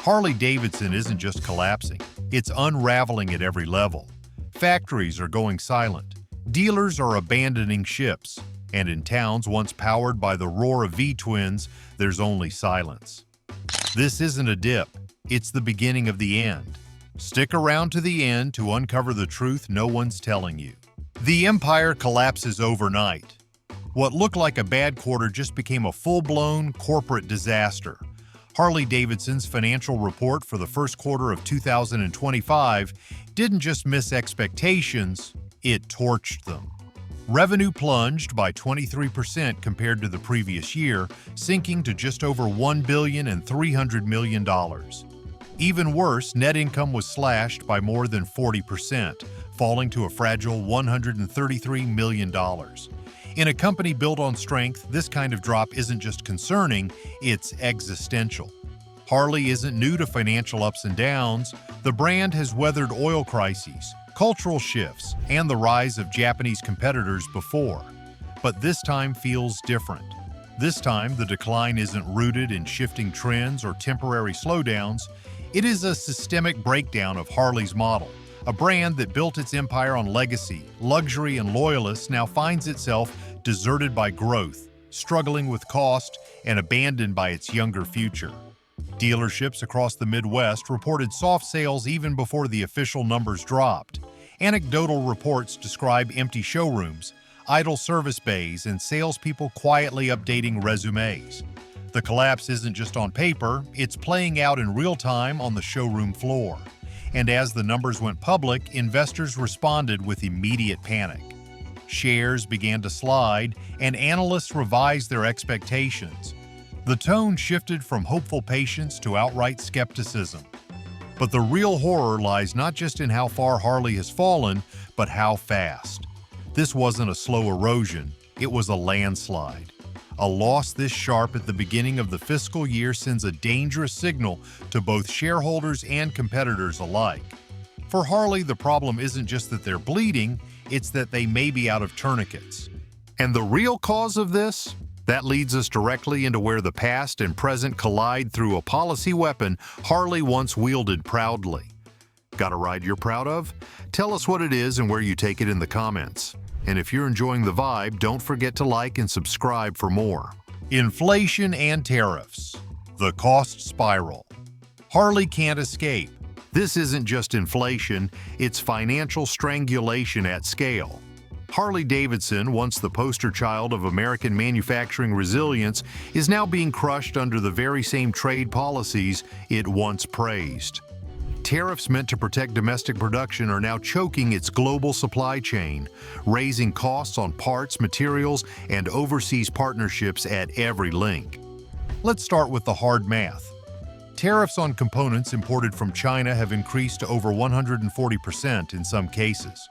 Harley Davidson isn't just collapsing, it's unraveling at every level. Factories are going silent, dealers are abandoning ships, and in towns once powered by the roar of V-twins, there's only silence. This isn't a dip, it's the beginning of the end. Stick around to the end to uncover the truth no one's telling you. The empire collapses overnight. What looked like a bad quarter just became a full-blown corporate disaster. Harley Davidson's financial report for the first quarter of 2025 didn't just miss expectations, it torched them. Revenue plunged by 23% compared to the previous year, sinking to just over $1.3 billion. Even worse, net income was slashed by more than 40%, falling to a fragile $133 million. In a company built on strength, this kind of drop isn't just concerning, it's existential. Harley isn't new to financial ups and downs. The brand has weathered oil crises, cultural shifts, and the rise of Japanese competitors before. But this time feels different. This time, the decline isn't rooted in shifting trends or temporary slowdowns. It is a systemic breakdown of Harley's model. A brand that built its empire on legacy, luxury, and loyalists now finds itself deserted by growth, struggling with cost, and abandoned by its younger future. Dealerships across the Midwest reported soft sales even before the official numbers dropped. Anecdotal reports describe empty showrooms, idle service bays, and salespeople quietly updating resumes. The collapse isn't just on paper, it's playing out in real time on the showroom floor. And as the numbers went public, investors responded with immediate panic. Shares began to slide, and analysts revised their expectations. The tone shifted from hopeful patience to outright skepticism. But the real horror lies not just in how far Harley has fallen, but how fast. This wasn't a slow erosion, it was a landslide. A loss this sharp at the beginning of the fiscal year sends a dangerous signal to both shareholders and competitors alike. For Harley, the problem isn't just that they're bleeding, it's that they may be out of tourniquets. And the real cause of this? That leads us directly into where the past and present collide through a policy weapon Harley once wielded proudly. Got a ride you're proud of? Tell us what it is and where you take it in the comments. And if you're enjoying the vibe, don't forget to like and subscribe for more. Inflation and tariffs. The cost spiral. Harley can't escape. This isn't just inflation, it's financial strangulation at scale. Harley Davidson, once the poster child of American manufacturing resilience, is now being crushed under the very same trade policies it once praised. Tariffs meant to protect domestic production are now choking its global supply chain, raising costs on parts, materials, and overseas partnerships at every link. Let's start with the hard math. Tariffs on components imported from China have increased to over 140% in some cases.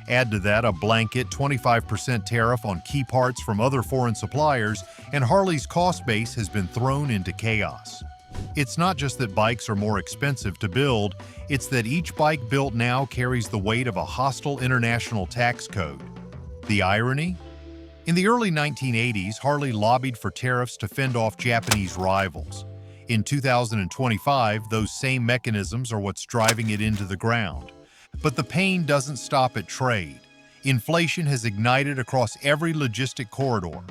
Add to that a blanket 25% tariff on key parts from other foreign suppliers, and Harley's cost base has been thrown into chaos. It's not just that bikes are more expensive to build, it's that each bike built now carries the weight of a hostile international tax code. The irony? In the early 1980s, Harley lobbied for tariffs to fend off Japanese rivals. In 2025, those same mechanisms are what's driving it into the ground. But the pain doesn't stop at trade. Inflation has ignited across every logistic corridor.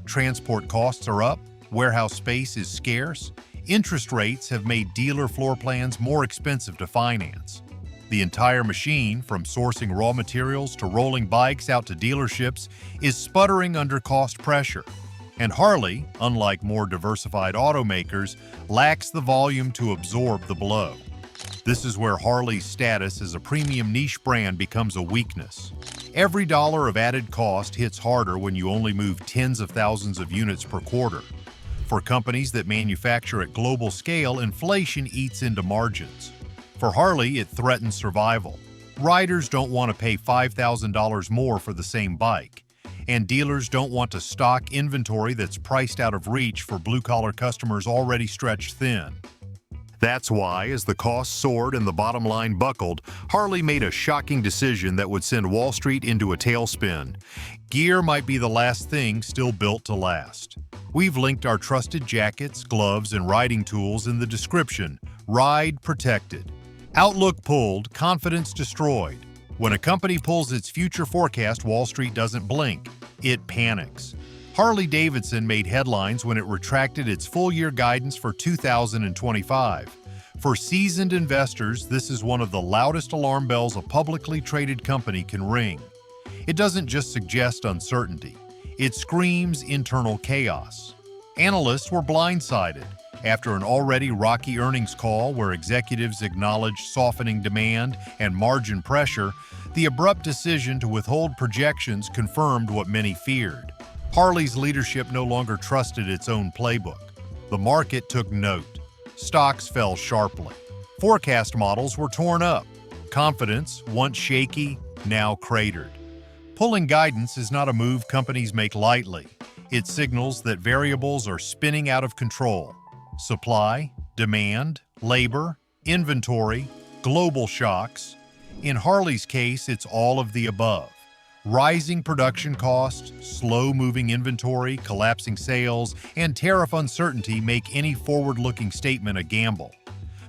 Transport costs are up, warehouse space is scarce, interest rates have made dealer floor plans more expensive to finance. The entire machine, from sourcing raw materials to rolling bikes out to dealerships, is sputtering under cost pressure. And Harley, unlike more diversified automakers, lacks the volume to absorb the blow. This is where Harley's status as a premium niche brand becomes a weakness. Every dollar of added cost hits harder when you only move tens of thousands of units per quarter. For companies that manufacture at global scale, inflation eats into margins. For Harley, it threatens survival. Riders don't want to pay $5,000 more for the same bike, and dealers don't want to stock inventory that's priced out of reach for blue-collar customers already stretched thin. That's why, as the costs soared and the bottom line buckled, Harley made a shocking decision that would send Wall Street into a tailspin. Gear might be the last thing still built to last. We've linked our trusted jackets, gloves, and riding tools in the description. Ride protected. Outlook pulled, confidence destroyed. When a company pulls its future forecast, Wall Street doesn't blink. It panics. Harley Davidson made headlines when it retracted its full-year guidance for 2025. For seasoned investors, this is one of the loudest alarm bells a publicly traded company can ring. It doesn't just suggest uncertainty. It screams internal chaos. Analysts were blindsided. After an already rocky earnings call where executives acknowledged softening demand and margin pressure, the abrupt decision to withhold projections confirmed what many feared. Harley's leadership no longer trusted its own playbook. The market took note. Stocks fell sharply. Forecast models were torn up. Confidence, once shaky, now cratered. Pulling guidance is not a move companies make lightly. It signals that variables are spinning out of control. Supply, demand, labor, inventory, global shocks. In Harley's case, it's all of the above. Rising production costs, slow-moving inventory, collapsing sales, and tariff uncertainty make any forward-looking statement a gamble.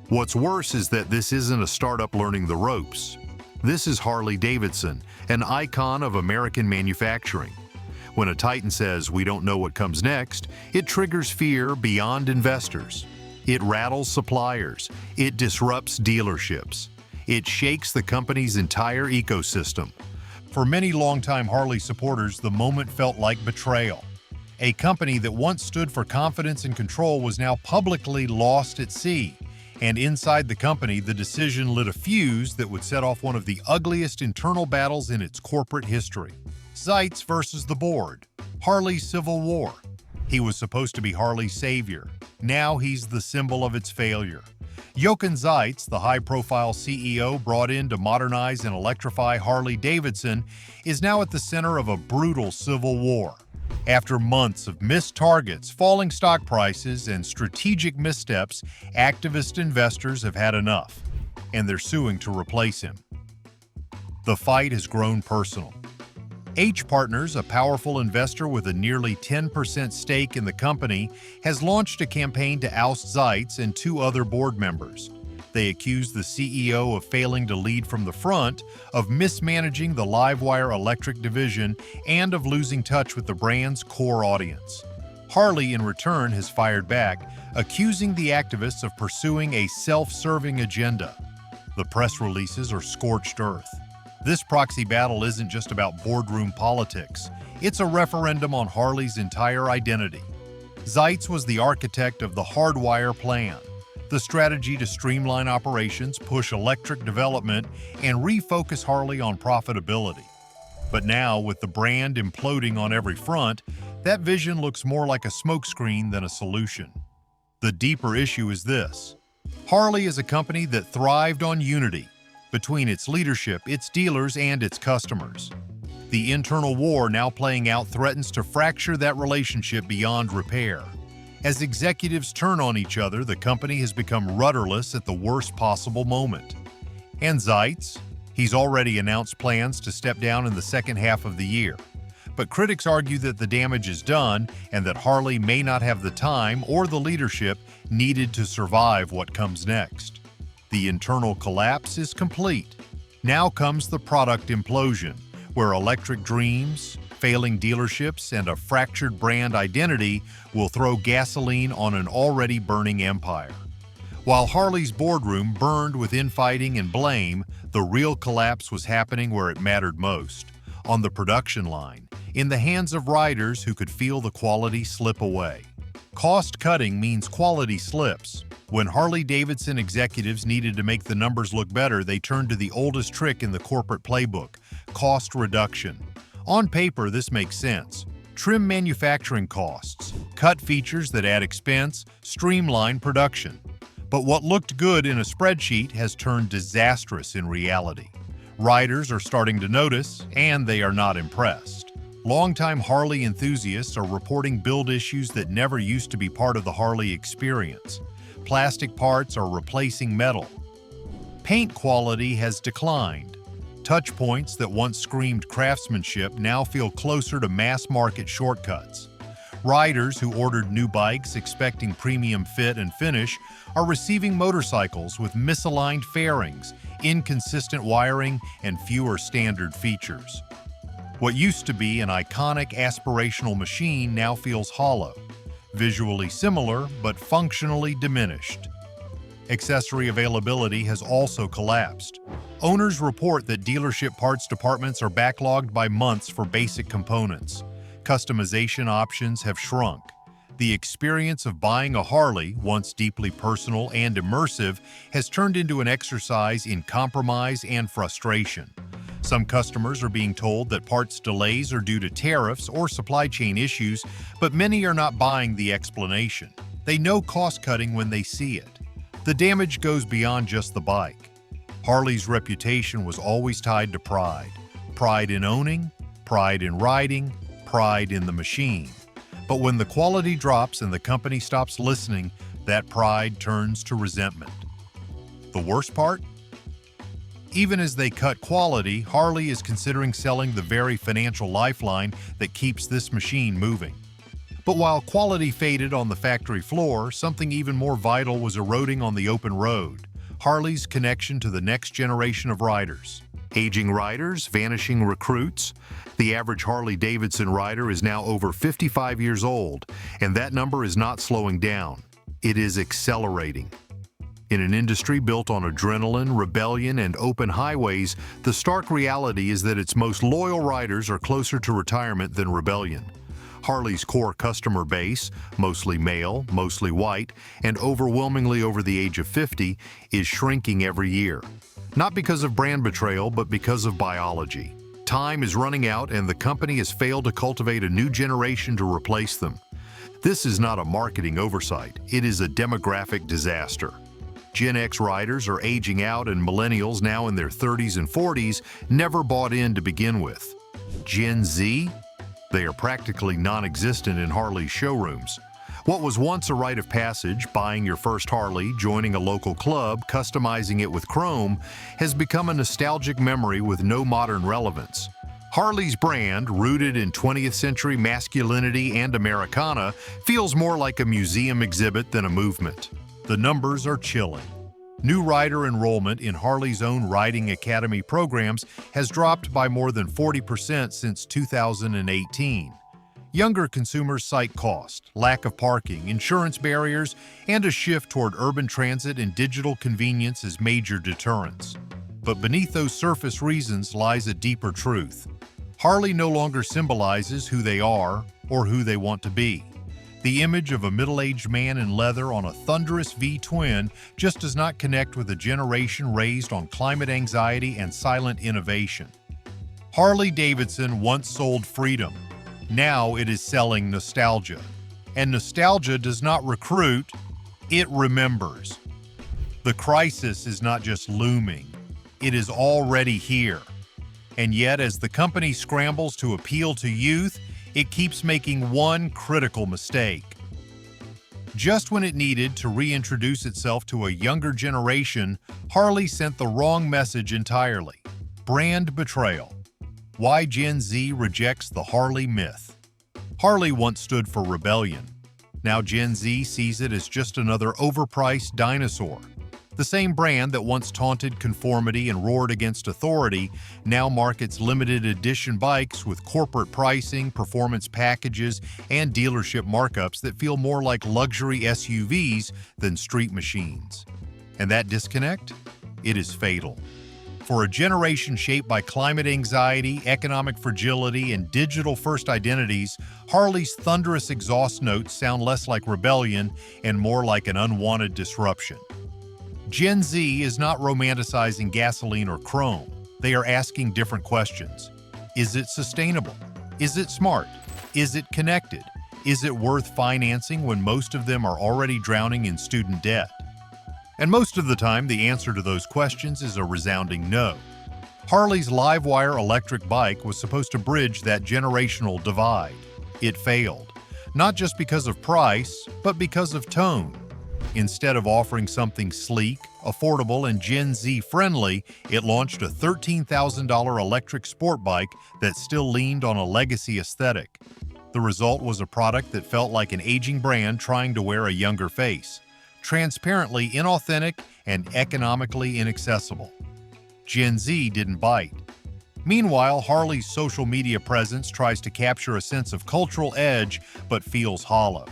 What's worse is that this isn't a startup learning the ropes. This is Harley Davidson, an icon of American manufacturing. When a titan says, "We don't know what comes next," it triggers fear beyond investors. It rattles suppliers. It disrupts dealerships. It shakes the company's entire ecosystem. For many longtime Harley supporters, the moment felt like betrayal. A company that once stood for confidence and control was now publicly lost at sea. And inside the company, the decision lit a fuse that would set off one of the ugliest internal battles in its corporate history. Zites versus the board. Harley's civil war. He was supposed to be Harley's savior. Now he's the symbol of its failure. Jochen Zites, the high-profile CEO brought in to modernize and electrify Harley Davidson, is now at the center of a brutal civil war. After months of missed targets, falling stock prices, and strategic missteps, activist investors have had enough, and they're suing to replace him. The fight has grown personal. H Partners, a powerful investor with a nearly 10% stake in the company, has launched a campaign to oust Zites and two other board members. They accuse the CEO of failing to lead from the front, of mismanaging the Livewire electric division, and of losing touch with the brand's core audience. Harley, in return, has fired back, accusing the activists of pursuing a self-serving agenda. The press releases are scorched earth. This proxy battle isn't just about boardroom politics. It's a referendum on Harley's entire identity. Zites was the architect of the Hardwire plan, the strategy to streamline operations, push electric development, and refocus Harley on profitability. But now, with the brand imploding on every front, that vision looks more like a smokescreen than a solution. The deeper issue is this. Harley is a company that thrived on unity between its leadership, its dealers, and its customers. The internal war now playing out threatens to fracture that relationship beyond repair. As executives turn on each other, the company has become rudderless at the worst possible moment. And Zites? He's already announced plans to step down in the second half of the year. But critics argue that the damage is done and that Harley may not have the time or the leadership needed to survive what comes next. The internal collapse is complete. Now comes the product implosion, where electric dreams, failing dealerships, and a fractured brand identity will throw gasoline on an already burning empire. While Harley's boardroom burned with infighting and blame, the real collapse was happening where it mattered most, on the production line, in the hands of riders who could feel the quality slip away. Cost cutting means quality slips. When Harley Davidson executives needed to make the numbers look better, they turned to the oldest trick in the corporate playbook: cost reduction. On paper, this makes sense. Trim manufacturing costs, cut features that add expense, streamline production. But what looked good in a spreadsheet has turned disastrous in reality. Riders are starting to notice, and they are not impressed. Longtime Harley enthusiasts are reporting build issues that never used to be part of the Harley experience. Plastic parts are replacing metal. Paint quality has declined. Touch points that once screamed craftsmanship now feel closer to mass-market shortcuts. Riders who ordered new bikes expecting premium fit and finish are receiving motorcycles with misaligned fairings, inconsistent wiring, and fewer standard features. What used to be an iconic aspirational machine now feels hollow, visually similar but functionally diminished. Accessory availability has also collapsed. Owners report that dealership parts departments are backlogged by months for basic components. Customization options have shrunk. The experience of buying a Harley, once deeply personal and immersive, has turned into an exercise in compromise and frustration. Some customers are being told that parts delays are due to tariffs or supply chain issues, but many are not buying the explanation. They know cost-cutting when they see it. The damage goes beyond just the bike. Harley's reputation was always tied to pride. Pride in owning, pride in riding, pride in the machine. But when the quality drops and the company stops listening, that pride turns to resentment. The worst part? Even as they cut quality, Harley is considering selling the very financial lifeline that keeps this machine moving. But while quality faded on the factory floor, something even more vital was eroding on the open road: Harley's connection to the next generation of riders. Aging riders, vanishing recruits. The average Harley Davidson rider is now over 55 years old, and that number is not slowing down. It is accelerating. In an industry built on adrenaline, rebellion, and open highways, the stark reality is that its most loyal riders are closer to retirement than rebellion. Harley's core customer base, mostly male, mostly white, and overwhelmingly over the age of 50, is shrinking every year. Not because of brand betrayal, but because of biology. Time is running out, and the company has failed to cultivate a new generation to replace them. This is not a marketing oversight, it is a demographic disaster. Gen X riders are aging out, and millennials now in their 30s and 40s never bought in to begin with. Gen Z? They are practically non-existent in Harley's showrooms. What was once a rite of passage, buying your first Harley, joining a local club, customizing it with chrome, has become a nostalgic memory with no modern relevance. Harley's brand, rooted in 20th century masculinity and Americana, feels more like a museum exhibit than a movement. The numbers are chilling. New rider enrollment in Harley's own Riding Academy programs has dropped by more than 40% since 2018. Younger consumers cite cost, lack of parking, insurance barriers, and a shift toward urban transit and digital convenience as major deterrents. But beneath those surface reasons lies a deeper truth. Harley no longer symbolizes who they are or who they want to be. The image of a middle-aged man in leather on a thunderous V-twin just does not connect with a generation raised on climate anxiety and silent innovation. Harley Davidson once sold freedom. Now it is selling nostalgia. And nostalgia does not recruit, it remembers. The crisis is not just looming, it is already here. And yet, as the company scrambles to appeal to youth, it keeps making one critical mistake. Just when it needed to reintroduce itself to a younger generation, Harley sent the wrong message entirely. Brand betrayal. Why Gen Z rejects the Harley myth. Harley once stood for rebellion. Now Gen Z sees it as just another overpriced dinosaur. The same brand that once taunted conformity and roared against authority now markets limited edition bikes with corporate pricing, performance packages, and dealership markups that feel more like luxury SUVs than street machines. And that disconnect? It is fatal. For a generation shaped by climate anxiety, economic fragility, and digital-first identities, Harley's thunderous exhaust notes sound less like rebellion and more like an unwanted disruption. Gen Z is not romanticizing gasoline or chrome. They are asking different questions. Is it sustainable? Is it smart? Is it connected? Is it worth financing when most of them are already drowning in student debt? And most of the time, the answer to those questions is a resounding no. Harley's Livewire electric bike was supposed to bridge that generational divide. It failed, not just because of price, but because of tone. Instead of offering something sleek, affordable, and Gen Z friendly, it launched a $13,000 electric sport bike that still leaned on a legacy aesthetic. The result was a product that felt like an aging brand trying to wear a younger face, transparently inauthentic and economically inaccessible. Gen Z didn't bite. Meanwhile, Harley's social media presence tries to capture a sense of cultural edge but feels hollow.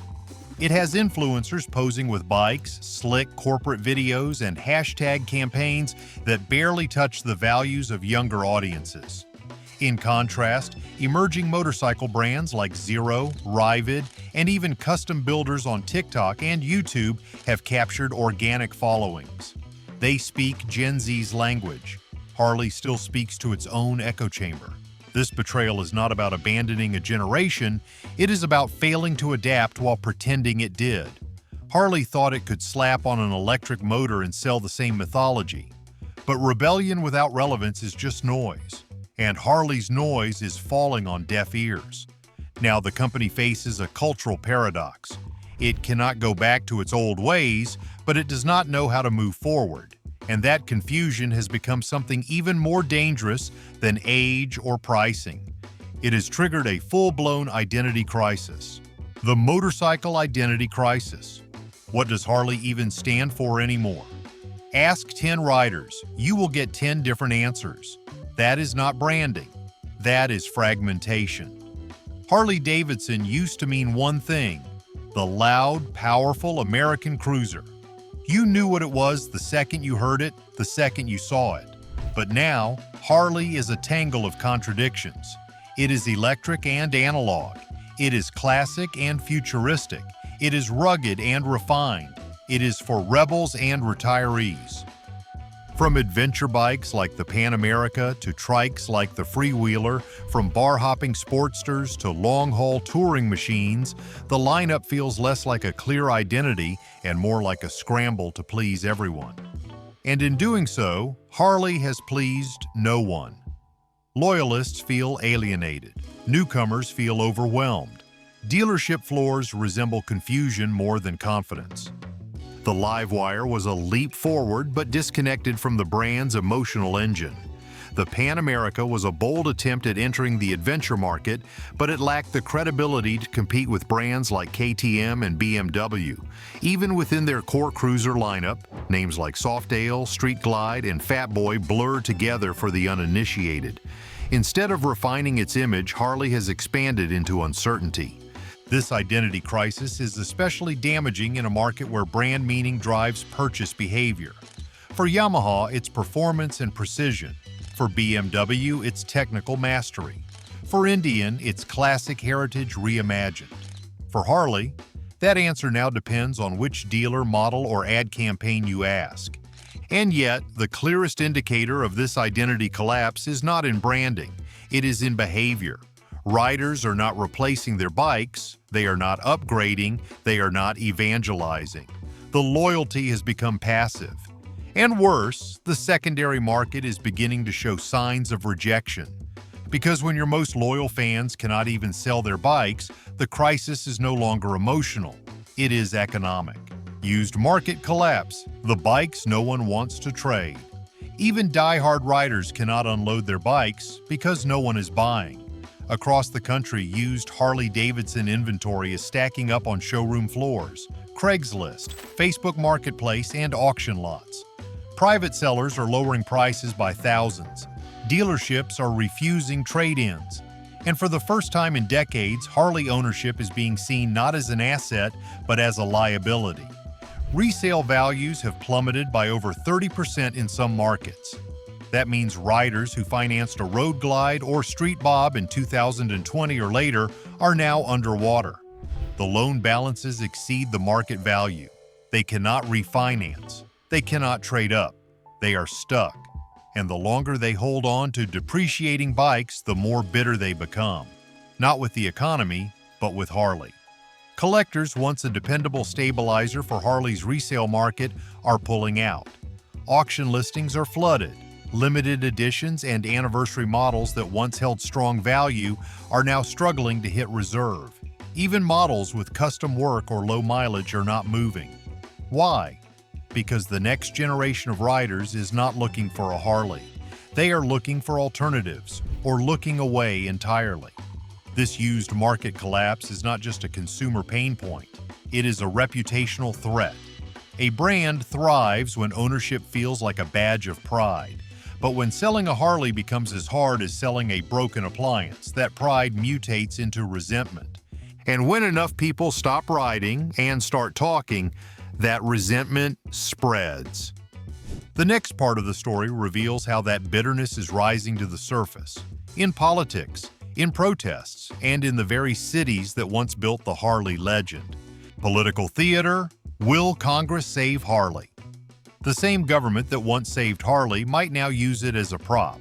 It has influencers posing with bikes, slick corporate videos, and hashtag campaigns that barely touch the values of younger audiences. In contrast, emerging motorcycle brands like Zero, Rivid, and even custom builders on TikTok and YouTube have captured organic followings. They speak Gen Z's language. Harley still speaks to its own echo chamber. This betrayal is not about abandoning a generation, it is about failing to adapt while pretending it did. Harley thought it could slap on an electric motor and sell the same mythology. But rebellion without relevance is just noise, and Harley's noise is falling on deaf ears. Now the company faces a cultural paradox. It cannot go back to its old ways, but it does not know how to move forward. And that confusion has become something even more dangerous than age or pricing. It has triggered a full-blown identity crisis. The motorcycle identity crisis. What does Harley even stand for anymore? Ask 10 riders. You will get 10 different answers. That is not branding. That is fragmentation. Harley Davidson used to mean one thing: the loud, powerful American cruiser. You knew what it was the second you heard it, the second you saw it. But now, Harley is a tangle of contradictions. It is electric and analog. It is classic and futuristic. It is rugged and refined. It is for rebels and retirees. From adventure bikes like the Pan America to trikes like the Freewheeler, from bar-hopping sportsters to long-haul touring machines, the lineup feels less like a clear identity and more like a scramble to please everyone. And in doing so, Harley has pleased no one. Loyalists feel alienated. Newcomers feel overwhelmed. Dealership floors resemble confusion more than confidence. The Livewire was a leap forward but disconnected from the brand's emotional engine. The Pan America was a bold attempt at entering the adventure market, but it lacked the credibility to compete with brands like KTM and BMW. Even within their core cruiser lineup, names like Softail, Street Glide, and Fat Boy blur together for the uninitiated. Instead of refining its image, Harley has expanded into uncertainty. This identity crisis is especially damaging in a market where brand meaning drives purchase behavior. For Yamaha, it's performance and precision. For BMW, it's technical mastery. For Indian, it's classic heritage reimagined. For Harley, that answer now depends on which dealer, model, or ad campaign you ask. And yet, the clearest indicator of this identity collapse is not in branding, it is in behavior. Riders are not replacing their bikes, they are not upgrading, they are not evangelizing. The loyalty has become passive. And worse, the secondary market is beginning to show signs of rejection. Because when your most loyal fans cannot even sell their bikes, the crisis is no longer emotional, it is economic. Used market collapse, the bikes no one wants to trade. Even die-hard riders cannot unload their bikes because no one is buying. Across the country, used Harley Davidson inventory is stacking up on showroom floors, Craigslist, Facebook Marketplace, and auction lots. Private sellers are lowering prices by thousands. Dealerships are refusing trade-ins. And for the first time in decades, Harley ownership is being seen not as an asset, but as a liability. Resale values have plummeted by over 30% in some markets. That means riders who financed a Road Glide or Street Bob in 2020 or later are now underwater. The loan balances exceed the market value. They cannot refinance. They cannot trade up. They are stuck. And the longer they hold on to depreciating bikes, the more bitter they become. Not with the economy, but with Harley. Collectors, once a dependable stabilizer for Harley's resale market, are pulling out. Auction listings are flooded. Limited editions and anniversary models that once held strong value are now struggling to hit reserve. Even models with custom work or low mileage are not moving. Why? Because the next generation of riders is not looking for a Harley. They are looking for alternatives or looking away entirely. This used market collapse is not just a consumer pain point, it is a reputational threat. A brand thrives when ownership feels like a badge of pride. But when selling a Harley becomes as hard as selling a broken appliance, that pride mutates into resentment. And when enough people stop riding and start talking, that resentment spreads. The next part of the story reveals how that bitterness is rising to the surface. In politics, in protests, and in the very cities that once built the Harley legend. Political theater: will Congress save Harley? The same government that once saved Harley might now use it as a prop.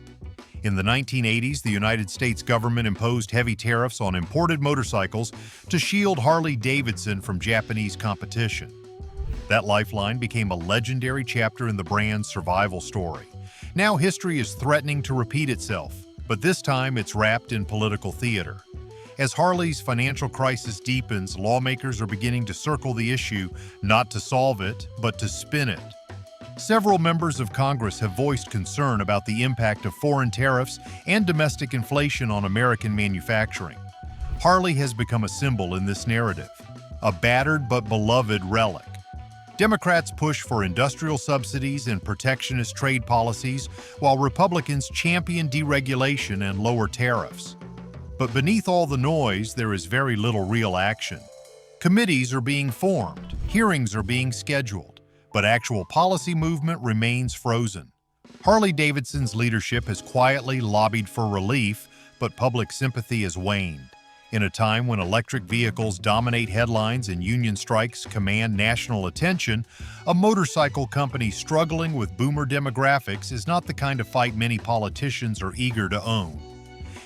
In the 1980s, the United States government imposed heavy tariffs on imported motorcycles to shield Harley Davidson from Japanese competition. That lifeline became a legendary chapter in the brand's survival story. Now history is threatening to repeat itself, but this time it's wrapped in political theater. As Harley's financial crisis deepens, lawmakers are beginning to circle the issue, not to solve it, but to spin it. Several members of Congress have voiced concern about the impact of foreign tariffs and domestic inflation on American manufacturing. Harley has become a symbol in this narrative, a battered but beloved relic. Democrats push for industrial subsidies and protectionist trade policies, while Republicans champion deregulation and lower tariffs. But beneath all the noise, there is very little real action. Committees are being formed, hearings are being scheduled, but actual policy movement remains frozen. Harley Davidson's leadership has quietly lobbied for relief, but public sympathy has waned. In a time when electric vehicles dominate headlines and union strikes command national attention, a motorcycle company struggling with boomer demographics is not the kind of fight many politicians are eager to own.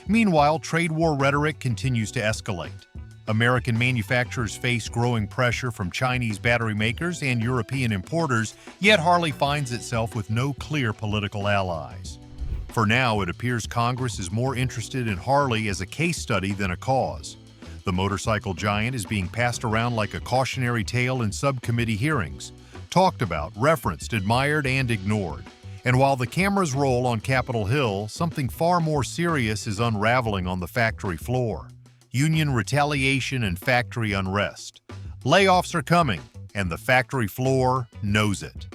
Meanwhile, trade war rhetoric continues to escalate. American manufacturers face growing pressure from Chinese battery makers and European importers, yet Harley finds itself with no clear political allies. For now, it appears Congress is more interested in Harley as a case study than a cause. The motorcycle giant is being passed around like a cautionary tale in subcommittee hearings, talked about, referenced, admired, and ignored. And while the cameras roll on Capitol Hill, something far more serious is unraveling on the factory floor. Union retaliation and factory unrest. Layoffs are coming, and the factory floor knows it.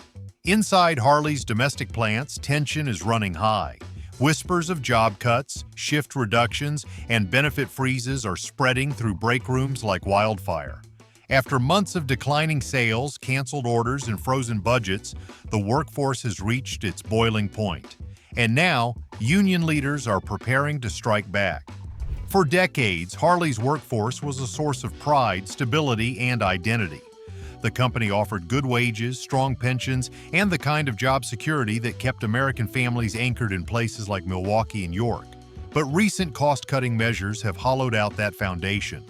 Inside Harley's domestic plants, tension is running high. Whispers of job cuts, shift reductions, and benefit freezes are spreading through break rooms like wildfire. After months of declining sales, canceled orders, and frozen budgets, the workforce has reached its boiling point. And now, union leaders are preparing to strike back. For decades, Harley's workforce was a source of pride, stability, and identity. The company offered good wages, strong pensions, and the kind of job security that kept American families anchored in places like Milwaukee and York. But recent cost-cutting measures have hollowed out that foundation.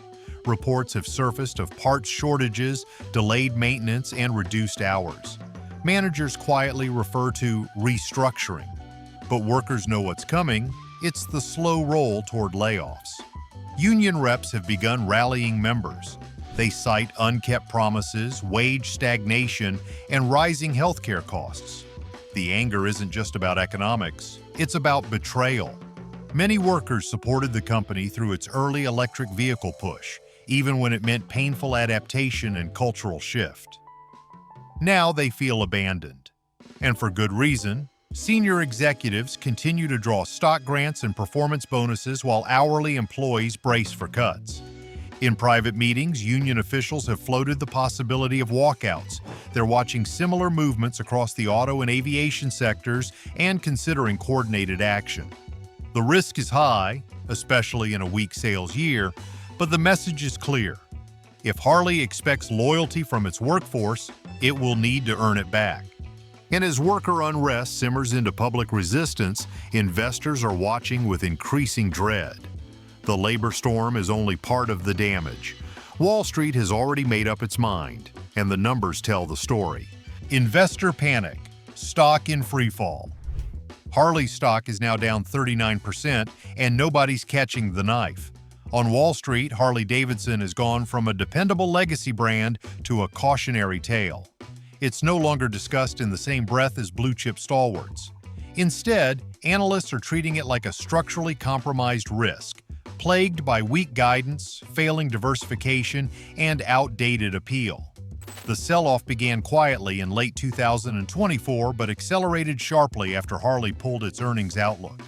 Reports have surfaced of parts shortages, delayed maintenance, and reduced hours. Managers quietly refer to restructuring. But workers know what's coming. It's the slow roll toward layoffs. Union reps have begun rallying members. They cite unkept promises, wage stagnation, and rising healthcare costs. The anger isn't just about economics, it's about betrayal. Many workers supported the company through its early electric vehicle push, even when it meant painful adaptation and cultural shift. Now they feel abandoned. And for good reason. Senior executives continue to draw stock grants and performance bonuses while hourly employees brace for cuts. In private meetings, union officials have floated the possibility of walkouts. They're watching similar movements across the auto and aviation sectors and considering coordinated action. The risk is high, especially in a weak sales year, but the message is clear. If Harley expects loyalty from its workforce, it will need to earn it back. And as worker unrest simmers into public resistance, investors are watching with increasing dread. The labor storm is only part of the damage. Wall Street has already made up its mind, and the numbers tell the story. Investor panic, stock in freefall. Harley's stock is now down 39%, and nobody's catching the knife. On Wall Street, Harley Davidson has gone from a dependable legacy brand to a cautionary tale. It's no longer discussed in the same breath as blue-chip stalwarts. Instead, analysts are treating it like a structurally compromised risk, plagued by weak guidance, failing diversification, and outdated appeal. The sell-off began quietly in late 2024 but accelerated sharply after Harley pulled its earnings outlook.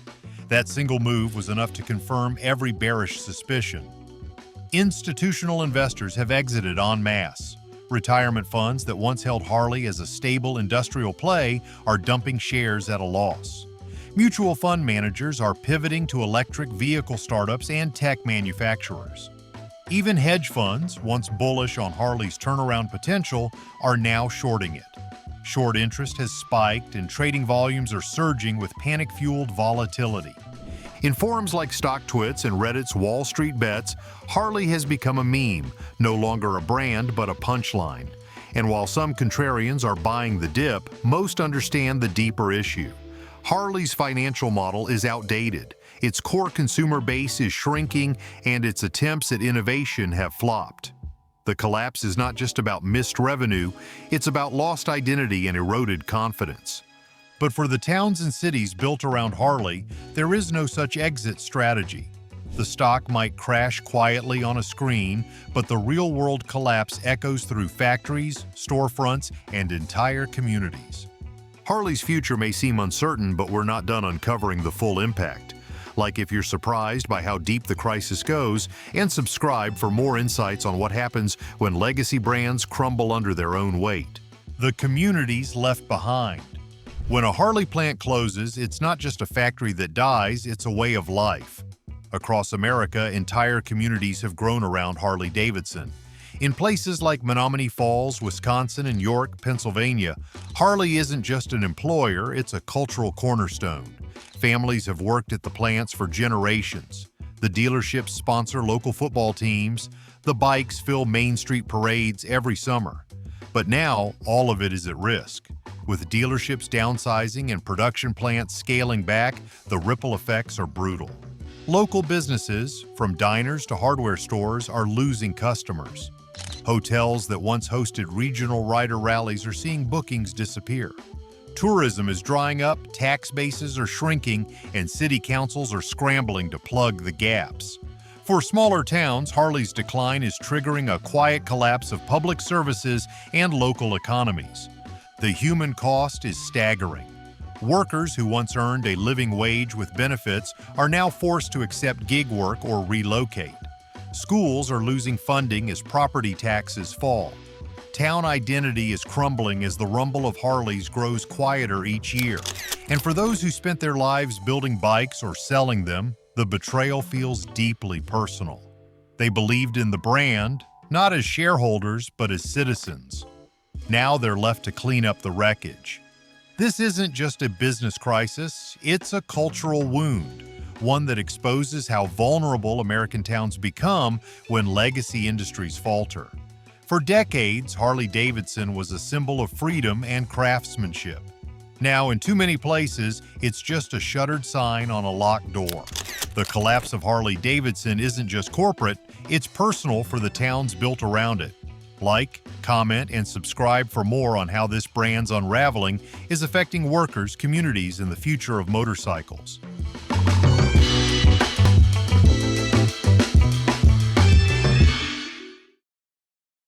That single move was enough to confirm every bearish suspicion. Institutional investors have exited en masse. Retirement funds that once held Harley as a stable industrial play are dumping shares at a loss. Mutual fund managers are pivoting to electric vehicle startups and tech manufacturers. Even hedge funds, once bullish on Harley's turnaround potential, are now shorting it. Short interest has spiked and trading volumes are surging with panic-fueled volatility. In forums like StockTwits and Reddit's Wall Street Bets, Harley has become a meme, no longer a brand but a punchline. And while some contrarians are buying the dip, most understand the deeper issue. Harley's financial model is outdated, its core consumer base is shrinking, and its attempts at innovation have flopped. The collapse is not just about missed revenue, it's about lost identity and eroded confidence. But for the towns and cities built around Harley, there is no such exit strategy. The stock might crash quietly on a screen, but the real-world collapse echoes through factories, storefronts, and entire communities. Harley's future may seem uncertain, but we're not done uncovering the full impact. Like if you're surprised by how deep the crisis goes, and subscribe for more insights on what happens when legacy brands crumble under their own weight. The communities left behind. When a Harley plant closes, it's not just a factory that dies, it's a way of life. Across America, entire communities have grown around Harley Davidson. In places like Menominee Falls, Wisconsin, and York, Pennsylvania, Harley isn't just an employer, it's a cultural cornerstone. Families have worked at the plants for generations. The dealerships sponsor local football teams. The bikes fill Main Street parades every summer. But now, all of it is at risk. With dealerships downsizing and production plants scaling back, the ripple effects are brutal. Local businesses, from diners to hardware stores, are losing customers. Hotels that once hosted regional rider rallies are seeing bookings disappear. Tourism is drying up, tax bases are shrinking, and city councils are scrambling to plug the gaps. For smaller towns, Harley's decline is triggering a quiet collapse of public services and local economies. The human cost is staggering. Workers who once earned a living wage with benefits are now forced to accept gig work or relocate. Schools are losing funding as property taxes fall. Town identity is crumbling as the rumble of Harleys grows quieter each year. And for those who spent their lives building bikes or selling them, the betrayal feels deeply personal. They believed in the brand, not as shareholders, but as citizens. Now they're left to clean up the wreckage. This isn't just a business crisis, it's a cultural wound, one that exposes how vulnerable American towns become when legacy industries falter. For decades, Harley Davidson was a symbol of freedom and craftsmanship. Now, in too many places, it's just a shuttered sign on a locked door. The collapse of Harley Davidson isn't just corporate, it's personal for the towns built around it. Like, comment, and subscribe for more on how this brand's unraveling is affecting workers, communities, and the future of motorcycles.